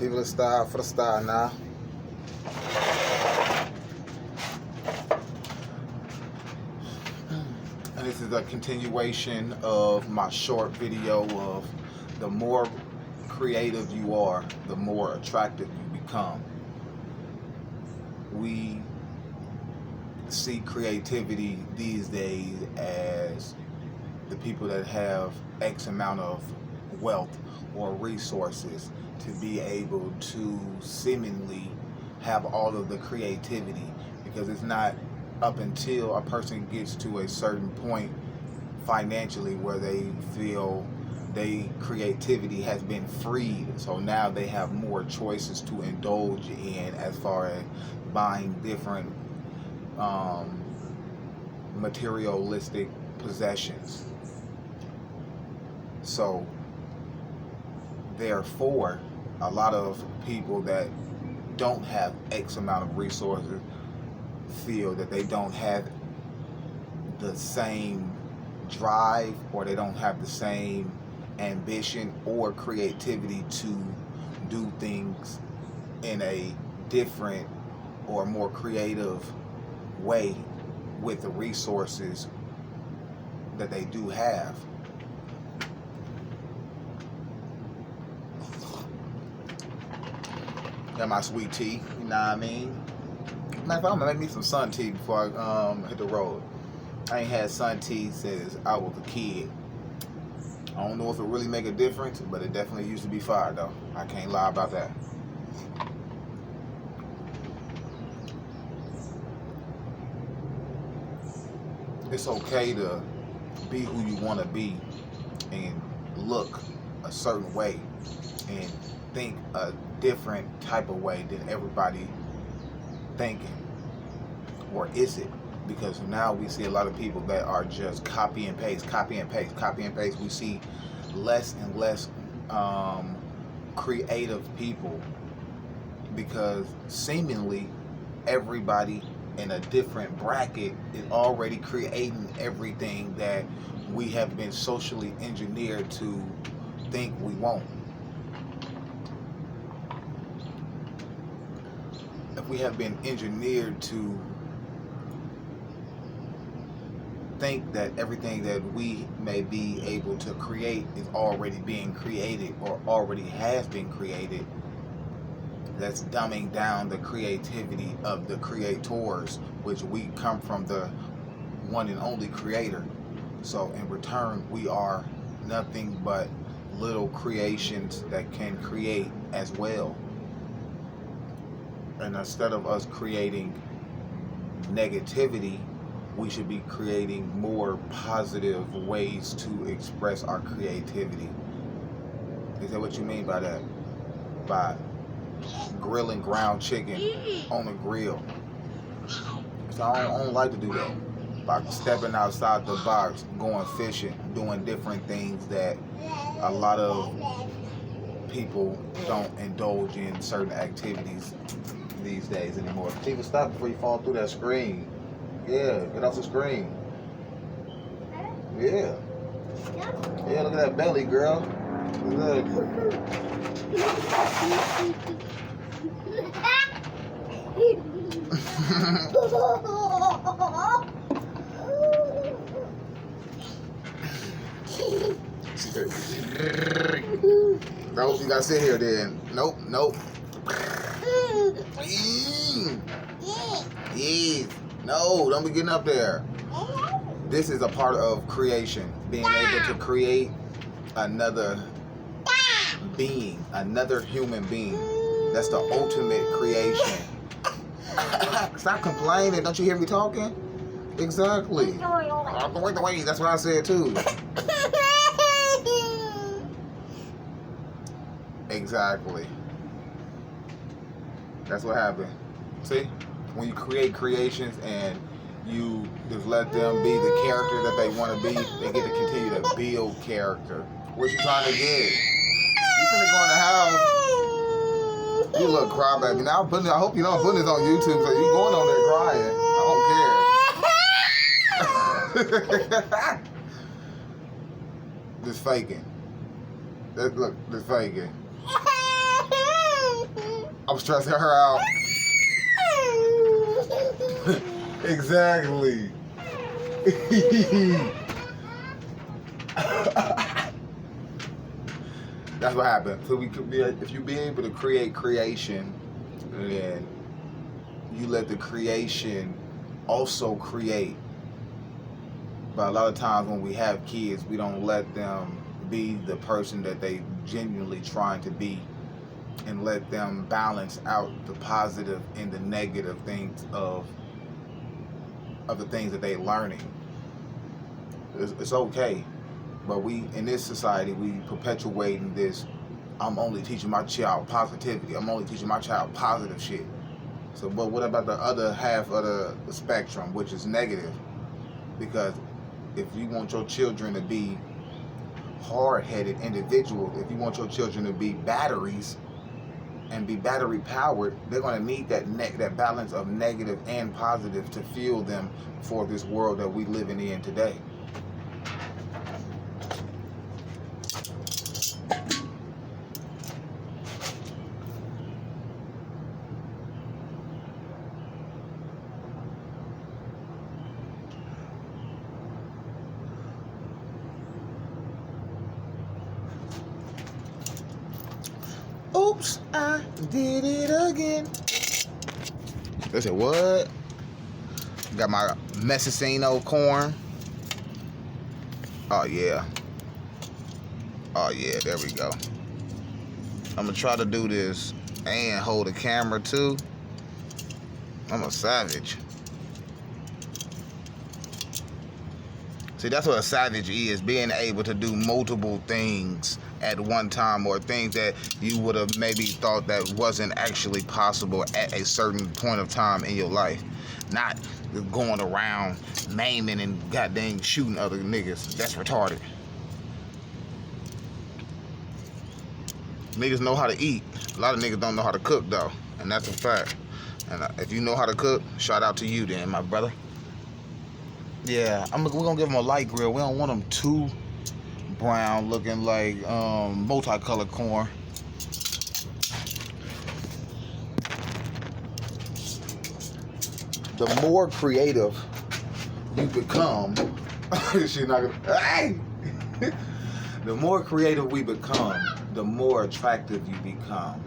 People are style for the style now. And this is a continuation of my short video of the more creative you are, the more attractive you become. We see creativity these days as the people that have X amount of wealth or resources to be able to seemingly have all of the creativity, because it's not up until a person gets to a certain point financially where they feel their creativity has been freed, so now they have more choices to indulge in as far as buying different materialistic possessions. So therefore, a lot of people that don't have X amount of resources feel that they don't have the same drive, or they don't have the same ambition or creativity to do things in a different or more creative way with the resources that they do have. Got my sweet tea, you know what I mean? Matter of fact, I'm gonna make me some sun tea before I hit the road. I ain't had sun tea since I was a kid. I don't know if it really make a difference, but it definitely used to be fire though. I can't lie about that. It's okay to be who you want to be and look a certain way and think a different type of way than everybody thinking. Or is it? Because now we see a lot of people that are just copy and paste, copy and paste, copy and paste. We see less and less creative people, because seemingly everybody in a different bracket is already creating everything that we have been socially engineered to think we want. If we have been engineered to think that everything that we may be able to create is already being created or already has been created, that's dumbing down the creativity of the creators, which we come from the one and only creator. So in return, we are nothing but little creations that can create as well. And instead of us creating negativity, we should be creating more positive ways to express our creativity. Is that what you mean by that? By grilling ground chicken on a grill. So I don't like to do that. By stepping outside the box, going fishing, doing different things that a lot of people don't indulge in certain activities these days anymore. People, stop before you fall through that screen. Yeah, get off the screen. Yeah. Yeah, look at that belly, girl. Look. Nope, you gotta sit here then. Nope, nope. Yes. No, don't be getting up there. This is a part of creation. Being able to create another being, another human being. That's the ultimate creation. Stop complaining. Don't you hear me talking? Exactly. Wait. That's what I said too. Exactly. That's what happened. See? When you create creations and you just let them be the character that they want to be, they get to continue to build character. What you trying to get? You finna go in the house. You little crybaby. Now I hope you don't put this on YouTube, so you going on there crying. I don't care. Just faking. Look, just faking. I'm stressing her out. Exactly. That's what happened. So we could be, if you be able to create creation, then you let the creation also create. But a lot of times when we have kids, we don't let them be the person that they genuinely trying to be, and let them balance out the positive and the negative things of the things that they're learning. It's okay, but we in this society we perpetuating this. I'm only teaching my child positivity. I'm only teaching my child positive shit. So, but what about the other half of the spectrum, which is negative? Because if you want your children to be hard-headed individuals, if you want your children to be batteries and be battery powered, they're going to need that balance of negative and positive to fuel them for this world that we living in today. Oops, I did it again. They said, what? Got my messicino corn. Oh, yeah. Oh, yeah, there we go. I'm going to try to do this and hold the camera, too. I'm a savage. See, that's what a savage is, being able to do multiple things at one time, or things that you would have maybe thought that wasn't actually possible at a certain point of time in your life. Not going around maiming and goddamn shooting other niggas. That's retarded. Niggas know how to eat. A lot of niggas don't know how to cook, though, and that's a fact. And if you know how to cook, shout out to you then, my brother. Yeah, we're gonna give them a light grill. We don't want them too brown, looking like multicolored corn. The more creative you become, she's not gonna. Hey! The more creative we become, the more attractive you become.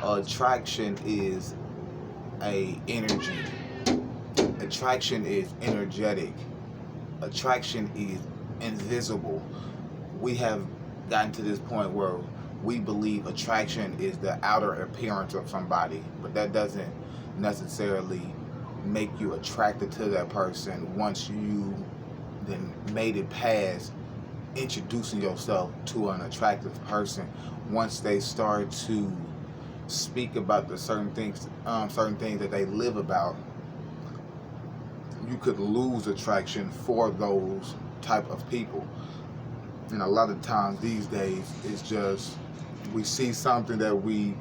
Attraction is a energy. Attraction is energetic. Attraction is invisible. We have gotten to this point where we believe attraction is the outer appearance of somebody, but that doesn't necessarily make you attracted to that person once you then made it past introducing yourself to an attractive person. Once they start to speak about the certain things that they live about, you could lose attraction for those type of people. And a lot of times these days, it's just we see something that we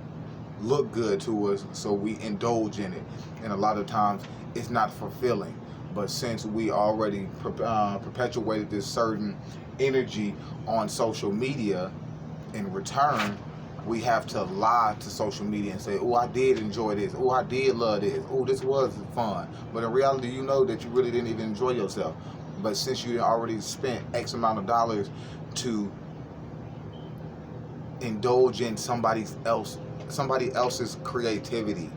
look good to us, so we indulge in it. And a lot of times it's not fulfilling. But since we already perpetuated this certain energy on social media, in return, we have to lie to social media and say, oh, I did enjoy this. Oh, I did love this. Oh, this was fun. But in reality, you know that you really didn't even enjoy yourself. But since you already spent X amount of dollars to indulge in somebody else's creativity,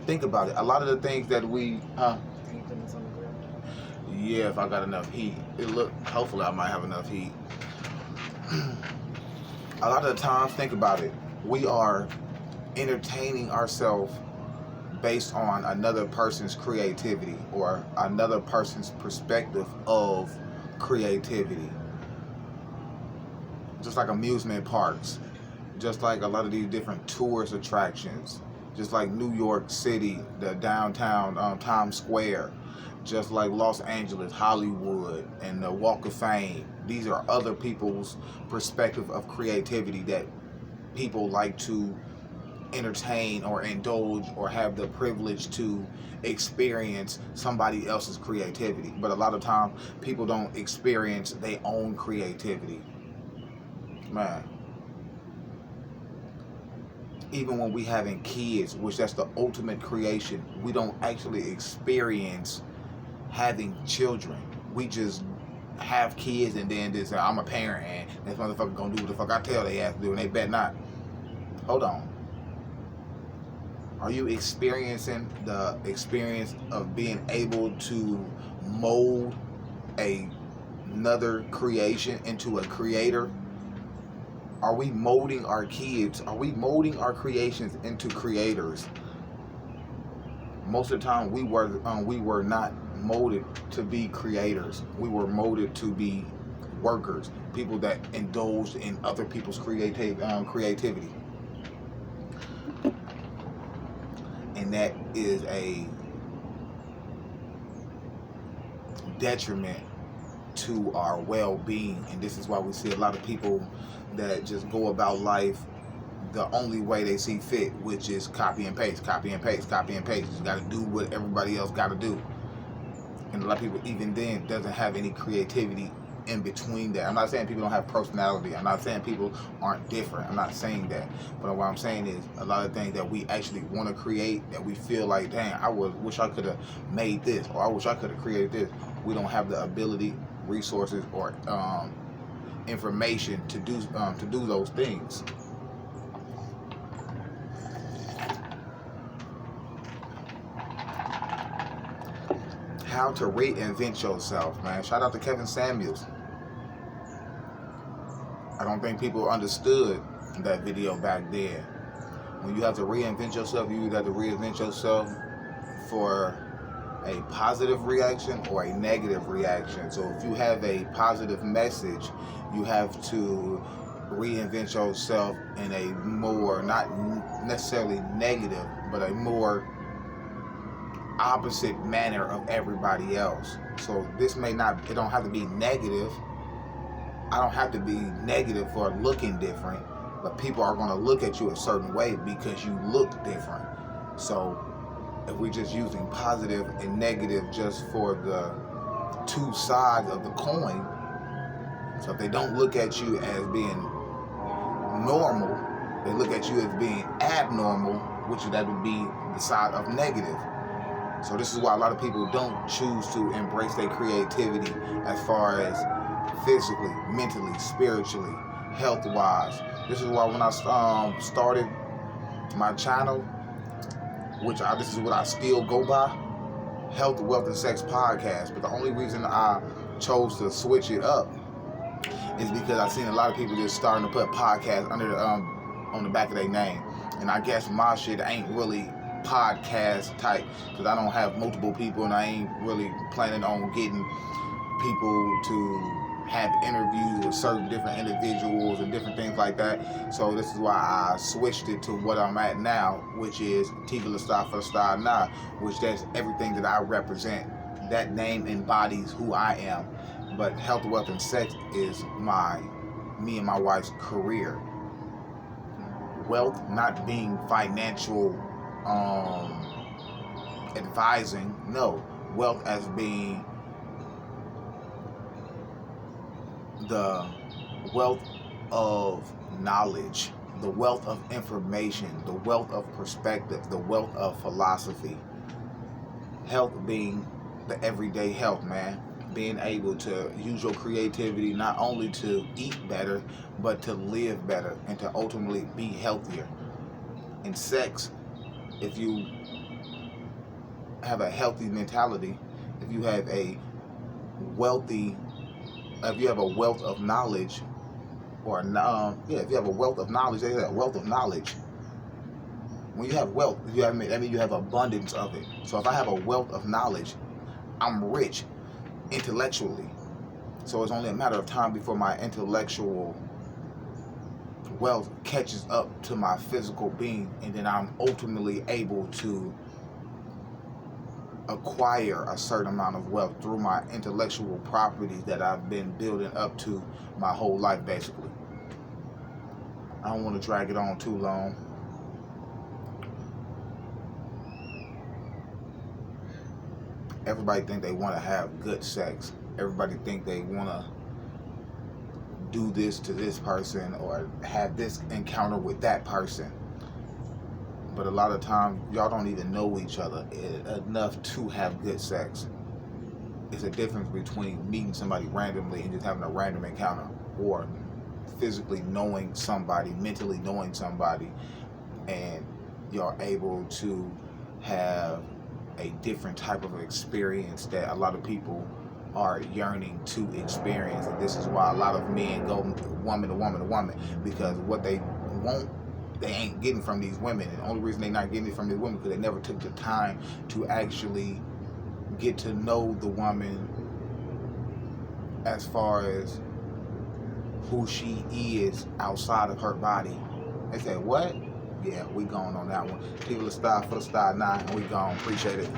think about it. A lot of the things that we... Yeah, if I got enough heat. Hopefully I might have enough heat. A lot of the times, think about it, we are entertaining ourselves based on another person's creativity or another person's perspective of creativity. Just like amusement parks, just like a lot of these different tourist attractions, just like New York City, the downtown Times Square, just like Los Angeles, Hollywood, and the Walk of Fame. These are other people's perspective of creativity that people like to entertain or indulge or have the privilege to experience somebody else's creativity. But a lot of times, people don't experience their own creativity. Man. even when we having kids, which that's the ultimate creation, we don't actually experience having children. We just have kids and then just say, I'm a parent and this motherfucker gonna do what the fuck I tell they have to do, and they bet not. Hold on. Are you experiencing the experience of being able to mold another creation into a creator? Are we molding our kids? Are we molding our creations into creators? Most of the time, we were not molded to be creators. We were molded to be workers, people that indulged in other people's creativity. And that is a detriment to our well-being. And this is why we see a lot of people that just go about life the only way they see fit, which is copy and paste, copy and paste, copy and paste. You got to do what everybody else got to do. And a lot of people, even then, doesn't have any creativity in between that. I'm not saying people don't have personality. I'm not saying people aren't different. I'm not saying that. But what I'm saying is a lot of things that we actually want to create, that we feel like, dang, wish I could have made this, or I wish I could have created this. We don't have the ability, resources, or information to do those things. How to reinvent yourself, man. Shout out to Kevin Samuels. I don't think people understood that video back then. When you have to reinvent yourself, you either have to reinvent yourself for a positive reaction or a negative reaction. So if you have a positive message, you have to reinvent yourself in a more, not necessarily negative, but a more opposite manner of everybody else. So this may not, it don't have to be negative. I don't have to be negative for looking different, but people are going to look at you a certain way because you look different. So if we're just using positive and negative just for the two sides of the coin, so if they don't look at you as being normal, they look at you as being abnormal, which that would be the side of negative. So this is why a lot of people don't choose to embrace their creativity as far as physically, mentally, spiritually, health-wise. This is why when I started my channel, this is what I still go by, Health, Wealth, and Sex Podcast. But the only reason I chose to switch it up is because I've seen a lot of people just starting to put podcast under on the back of their name. And I guess my shit ain't really podcast type, because I don't have multiple people and I ain't really planning on getting people to have interviews with certain different individuals and different things like that. So this is why I switched it to what I'm at now, which is Tiva La Star for the Star Now, which that's everything that I represent. That name embodies who I am. But Health, Wealth, and Sex is me and my wife's career. Wealth not being financial advising, no. Wealth as being the wealth of knowledge, the wealth of information, the wealth of perspective, the wealth of philosophy. Health being the everyday health, man. Being able to use your creativity not only to eat better, but to live better and to ultimately be healthier. In sex, if you have a healthy mentality, if you have a wealth of knowledge, or if you have a wealth of knowledge, they say a wealth of knowledge. When you have wealth, that means you have abundance of it. So if I have a wealth of knowledge, I'm rich intellectually. So it's only a matter of time before my intellectual wealth catches up to my physical being, and then I'm ultimately able to acquire a certain amount of wealth through my intellectual properties that I've been building up to my whole life, basically. I don't want to drag it on too long. Everybody think they want to have good sex. Everybody think they want to do this to this person or have this encounter with that person. But a lot of times, y'all don't even know each other enough to have good sex. It's a difference between meeting somebody randomly and just having a random encounter, or physically knowing somebody, mentally knowing somebody, and you're able to have a different type of experience that a lot of people are yearning to experience. And this is why a lot of men go woman to woman to woman, because what they want, they ain't getting from these women. And the only reason they're not getting it from these women because they never took the time to actually get to know the woman as far as who she is outside of her body. They say, what? Yeah, we going on that one. People are star for the star 9, and we gone. Appreciate it.